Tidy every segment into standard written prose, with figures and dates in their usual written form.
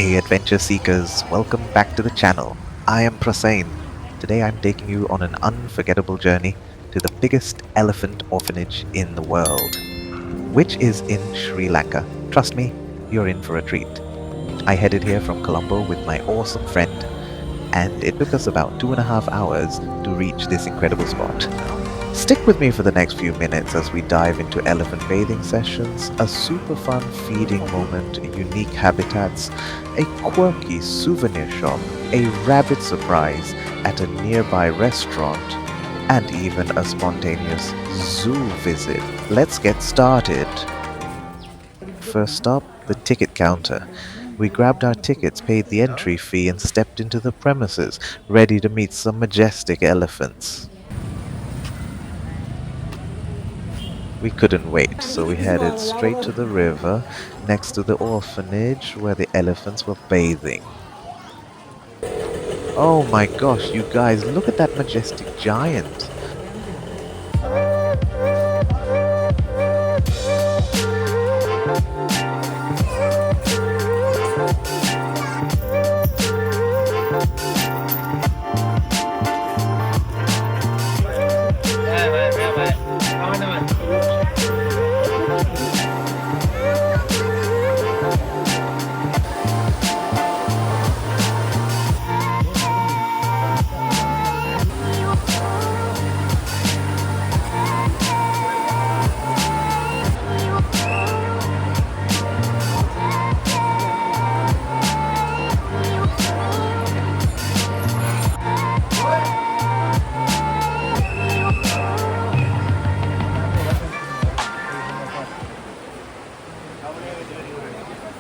Hey adventure seekers, welcome back to the channel. I am Prasain. Today I'm taking you on an unforgettable journey to the biggest elephant orphanage in the world, which is in Sri Lanka. Trust me, you're in for a treat. I headed here from Colombo with my awesome friend, and it took us about 2.5 hours to reach this incredible spot. Stick with me for the next few minutes as we dive into elephant bathing sessions, a super fun feeding moment, unique habitats, a quirky souvenir shop, a rabbit surprise at a nearby restaurant, and even a spontaneous zoo visit. Let's get started. First stop, the ticket counter. We grabbed our tickets, paid the entry fee, and stepped into the premises, ready to meet some majestic elephants. We couldn't wait, so we headed straight to the river next to the orphanage where the elephants were bathing. Oh my gosh, you guys, look at that majestic giant!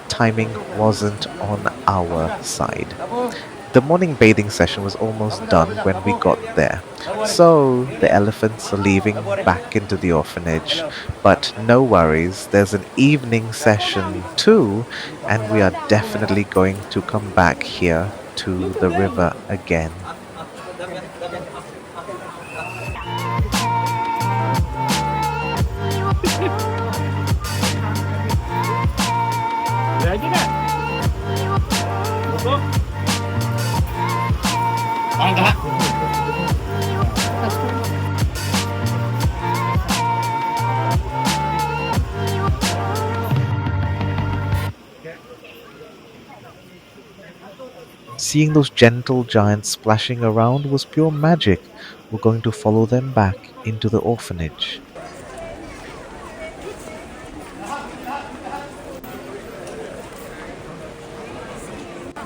Timing wasn't on our side. The morning bathing session was almost done when we got there. So the elephants are leaving back into the orphanage. But no worries, there's an evening session too, and we are definitely going to come back here to the river again. Seeing those gentle giants splashing around was pure magic. We're going to follow them back into the orphanage.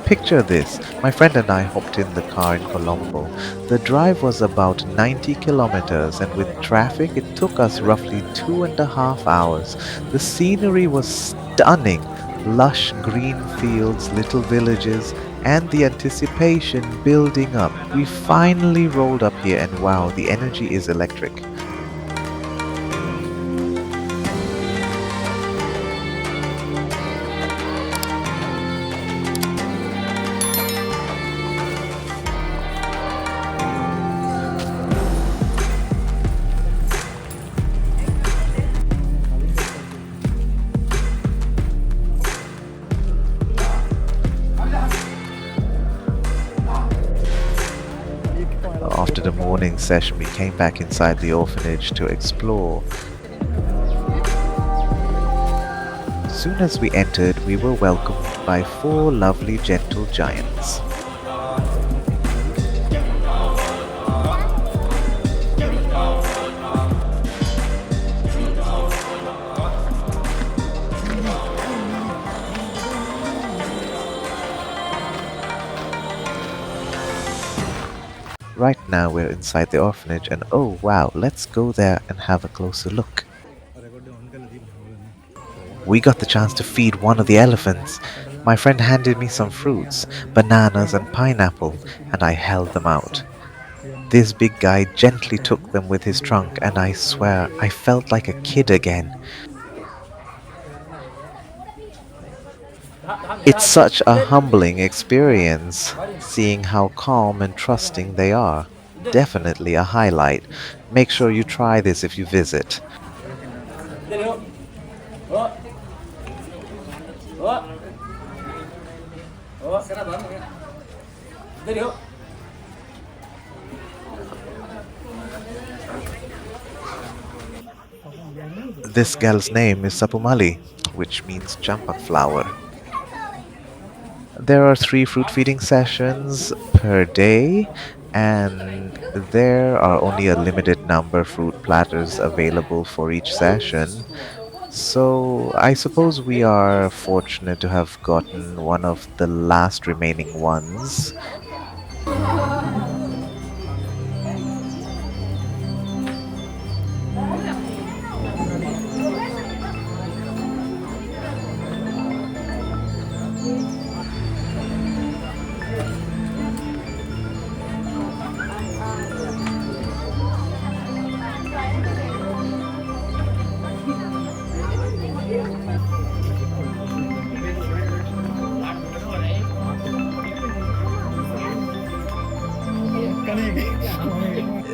Picture this, my friend and I hopped in the car in Colombo. The drive was about 90 kilometers, and with traffic it took us roughly 2.5 hours. The scenery was stunning, lush green fields, little villages, and the anticipation building up. We finally rolled up here, and wow, the energy is electric. After the morning session, we came back inside the orphanage to explore. As soon as we entered, we were welcomed by 4 lovely gentle giants. Right now we're inside the orphanage, and oh wow, let's go there and have a closer look. We got the chance to feed one of the elephants. My friend handed me some fruits, bananas and pineapple, and I held them out. This big guy gently took them with his trunk, and I swear I felt like a kid again. It's such a humbling experience, seeing how calm and trusting they are. Definitely a highlight. Make sure you try this if you visit. This girl's name is Sapumali, which means champak flower. There are 3 fruit feeding sessions per day, and there are only a limited number of fruit platters available for each session. So I suppose we are fortunate to have gotten one of the last remaining ones.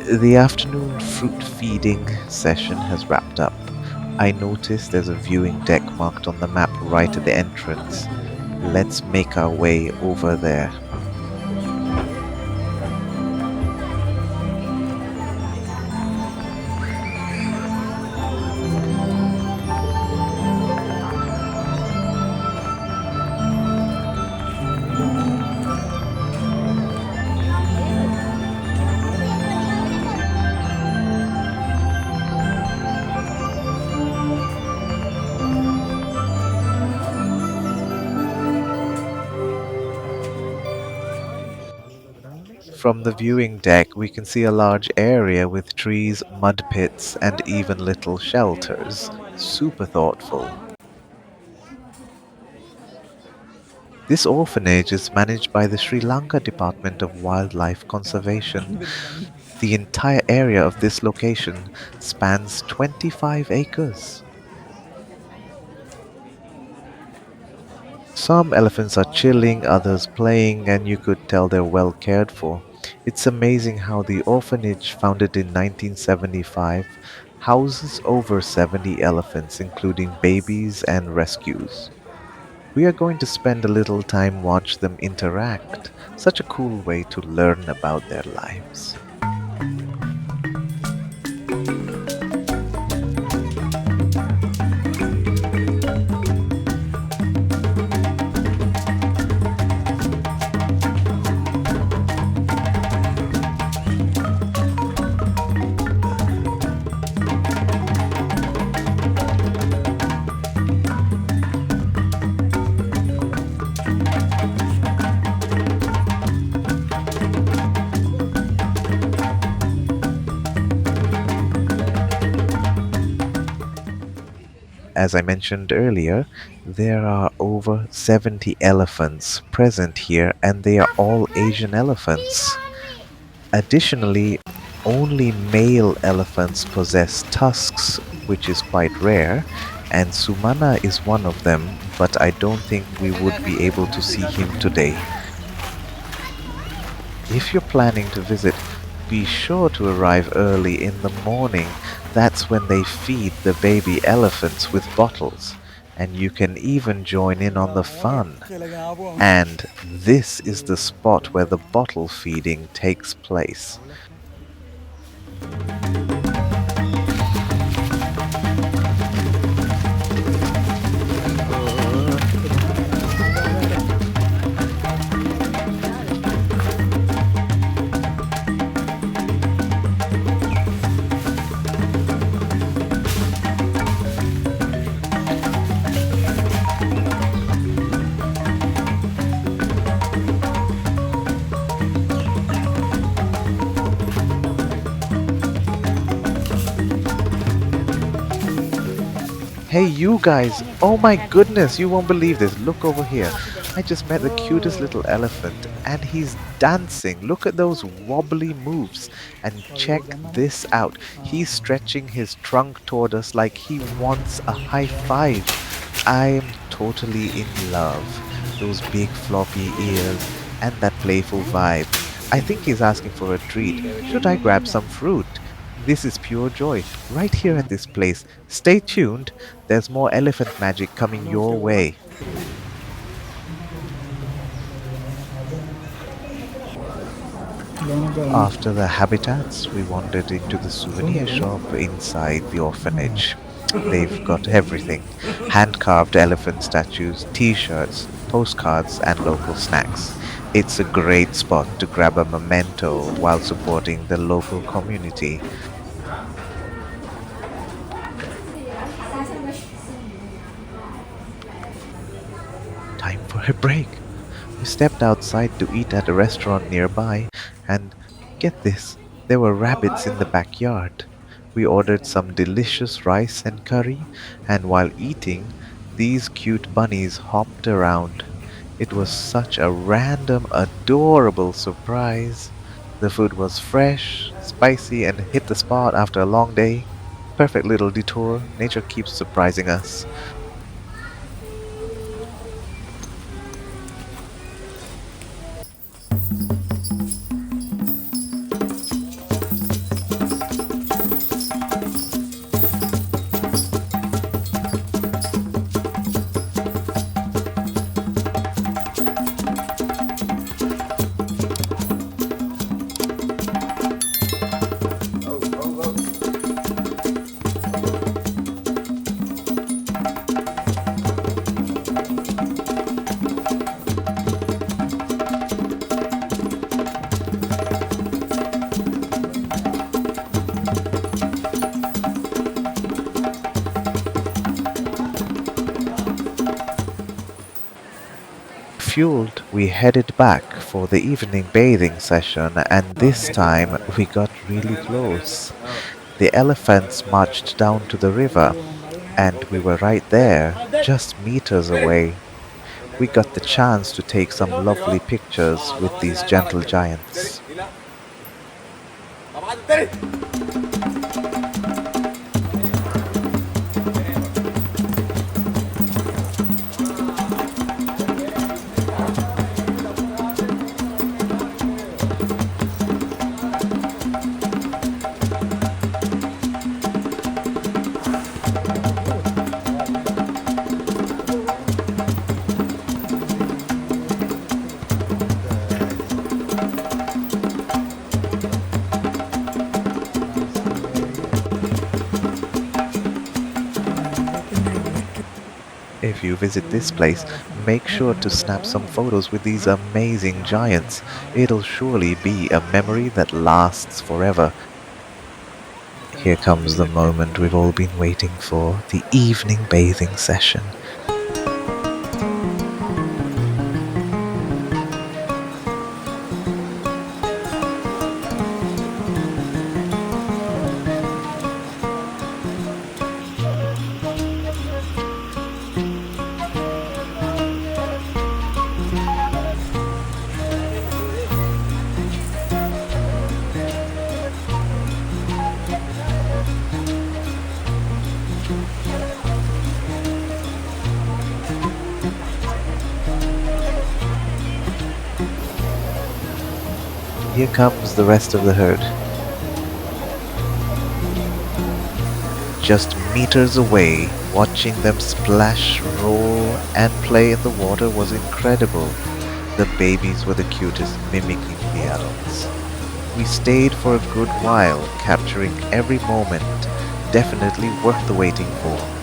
The afternoon fruit feeding session has wrapped up. I noticed there's a viewing deck marked on the map right at the entrance. Let's make our way over there. From the viewing deck, we can see a large area with trees, mud pits, and even little shelters. Super thoughtful. This orphanage is managed by the Sri Lanka Department of Wildlife Conservation. The entire area of this location spans 25 acres. Some elephants are chilling, others playing, and you could tell they're well cared for. It's amazing how the orphanage, founded in 1975, houses over 70 elephants, including babies and rescues. We are going to spend a little time watch them interact. Such a cool way to learn about their lives. As I mentioned earlier, there are over 70 elephants present here, and they are all Asian elephants. Additionally, only male elephants possess tusks, which is quite rare, and Sumana is one of them, but I don't think we would be able to see him today. If you're planning to visit, be sure to arrive early in the morning. That's when they feed the baby elephants with bottles, and you can even join in on the fun. And this is the spot where the bottle feeding takes place. Hey, you guys! Oh my goodness, you won't believe this. Look over here. I just met the cutest little elephant, and he's dancing. Look at those wobbly moves. And check this out. He's stretching his trunk toward us like he wants a high five. I am totally in love. Those big floppy ears and that playful vibe. I think he's asking for a treat. Should I grab some fruit? This is pure joy, right here at this place. Stay tuned, there's more elephant magic coming your way. After the habitats, we wandered into the souvenir shop inside the orphanage. They've got everything: hand carved elephant statues, t shirts, postcards, and local snacks. It's a great spot to grab a memento while supporting the local community. Time for a break. We stepped outside to eat at a restaurant nearby, and get this, there were rabbits in the backyard. We ordered some delicious rice and curry, and while eating, these cute bunnies hopped around. It was such a random, adorable surprise. The food was fresh, spicy, and hit the spot after a long day. Perfect little detour. Nature keeps surprising us. Fueled, we headed back for the evening bathing session, and this time we got really close. The elephants marched down to the river, and we were right there, just meters away. We got the chance to take some lovely pictures with these gentle giants. If you visit this place, make sure to snap some photos with these amazing giants. It'll surely be a memory that lasts forever. Here comes the moment we've all been waiting for, the evening bathing session. Here comes the rest of the herd. Just meters away, watching them splash, roll, and play in the water was incredible. The babies were the cutest, mimicking the adults. We stayed for a good while, capturing every moment, definitely worth the waiting for.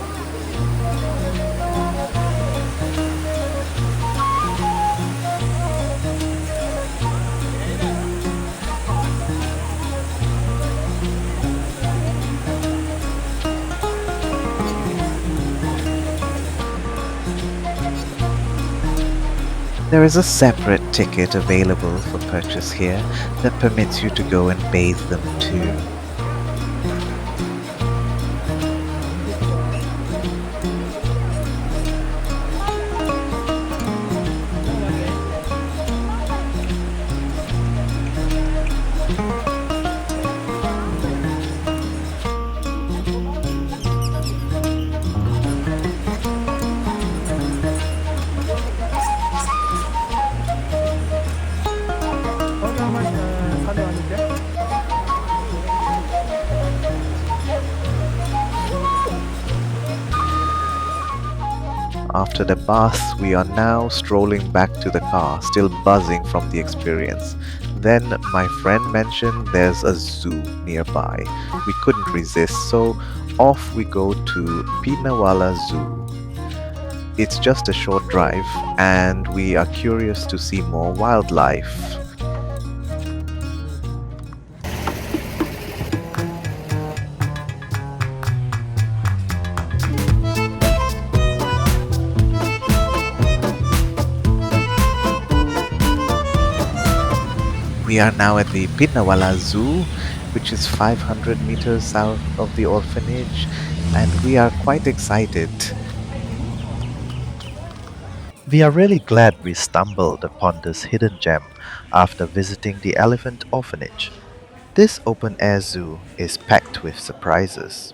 There is a separate ticket available for purchase here that permits you to go and bathe them too. After the bath, we are now strolling back to the car, still buzzing from the experience. Then my friend mentioned there's a zoo nearby. We couldn't resist, so off we go to Pinnawala Zoo. It's just a short drive, and we are curious to see more wildlife. We are now at the Pinnawala Zoo, which is 500 meters south of the orphanage, and we are quite excited. We are really glad we stumbled upon this hidden gem after visiting the elephant orphanage. This open air zoo is packed with surprises.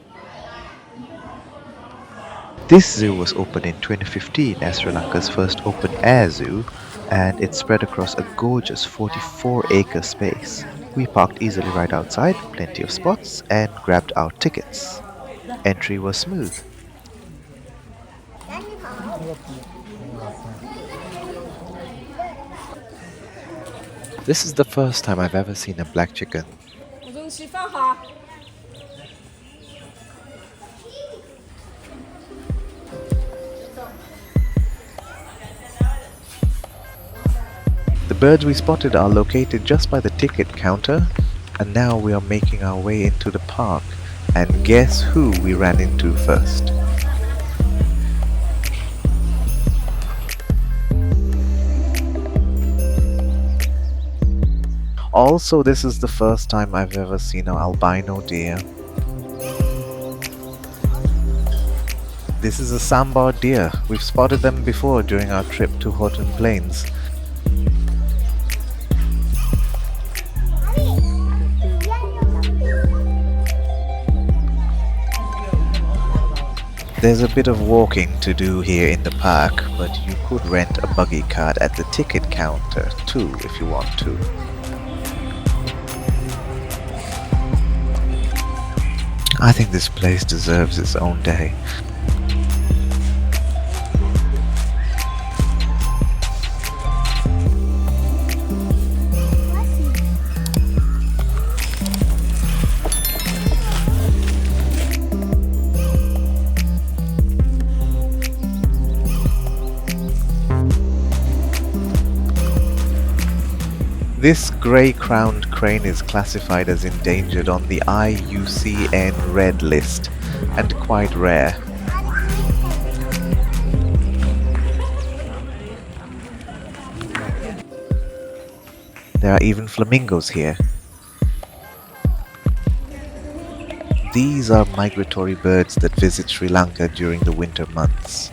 This zoo was opened in 2015 as Sri Lanka's first open air zoo, and it spread across a gorgeous 44-acre space. We parked easily right outside, plenty of spots, and grabbed our tickets. Entry was smooth. This is the first time I've ever seen a black chicken. The birds we spotted are located just by the ticket counter, and now we are making our way into the park. And guess who we ran into first? Also, this is the first time I've ever seen an albino deer. This is a sambar deer. We've spotted them before during our trip to Horton Plains. There's a bit of walking to do here in the park, but you could rent a buggy cart at the ticket counter too if you want to. I think this place deserves its own day. This grey-crowned crane is classified as endangered on the IUCN Red List and quite rare. There are even flamingos here. These are migratory birds that visit Sri Lanka during the winter months.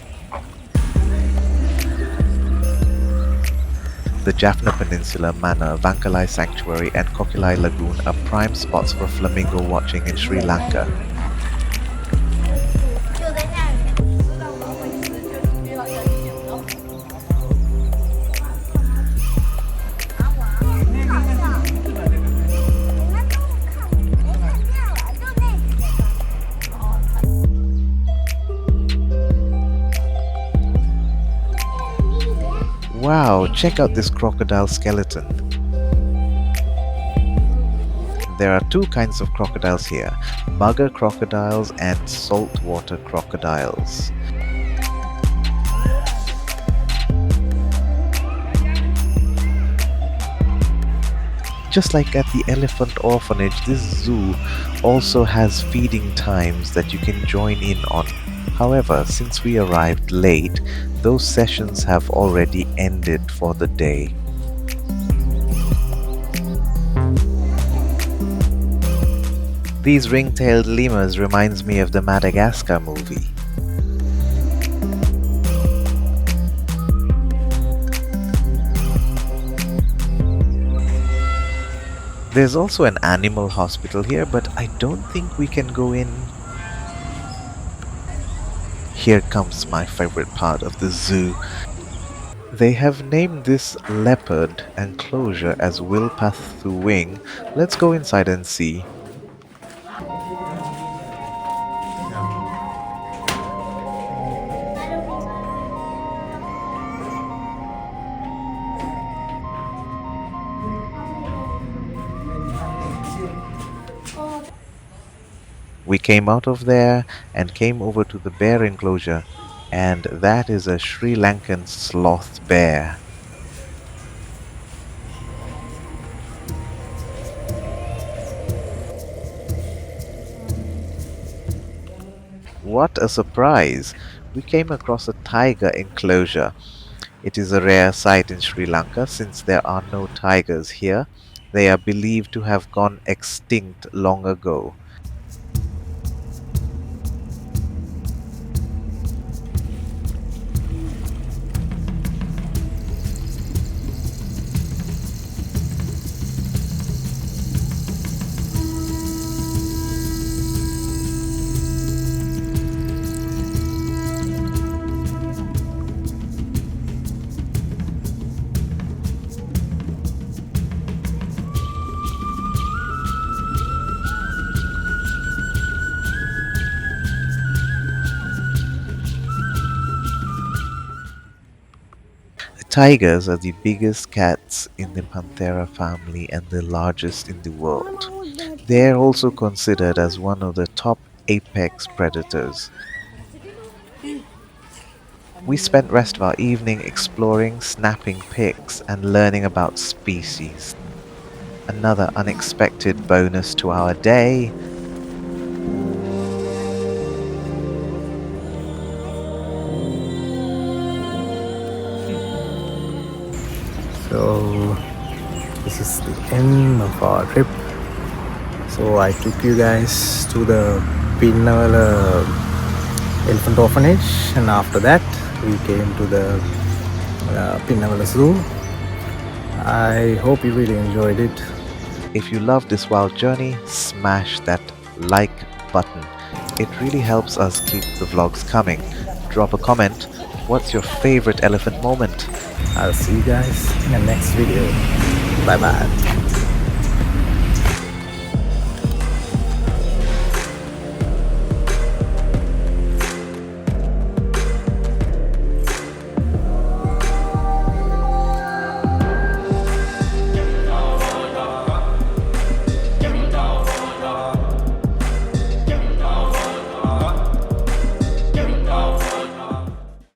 The Jaffna Peninsula, Manor, Vankalai Sanctuary and Kokilai Lagoon are prime spots for flamingo watching in Sri Lanka. Wow, check out this crocodile skeleton. There are two kinds of crocodiles here, mugger crocodiles and saltwater crocodiles. Just like at the elephant orphanage, this zoo also has feeding times that you can join in on. However, since we arrived late, those sessions have already ended for the day. These ring-tailed lemurs reminds me of the Madagascar movie. There's also an animal hospital here, but I don't think we can go in. Here comes my favorite part of the zoo. They have named this leopard enclosure as Wilpath Wing. Let's go inside and see. We came out of there and came over to the bear enclosure, and that is a Sri Lankan sloth bear. What a surprise! We came across a tiger enclosure. It is a rare sight in Sri Lanka since there are no tigers here. They are believed to have gone extinct long ago. Tigers are the biggest cats in the Panthera family and the largest in the world. They are also considered as one of the top apex predators. We spent rest of our evening exploring, snapping pics, and learning about species. Another unexpected bonus to our day. So this is the end of our trip. So I took you guys to the Pinnawala Elephant Orphanage, and after that we came to the Pinnawala Zoo. I hope you really enjoyed it. If you love this wild journey, smash that like button. It really helps us keep the vlogs coming. Drop a comment. What's your favorite elephant moment? I'll see you guys in the next video. Bye bye.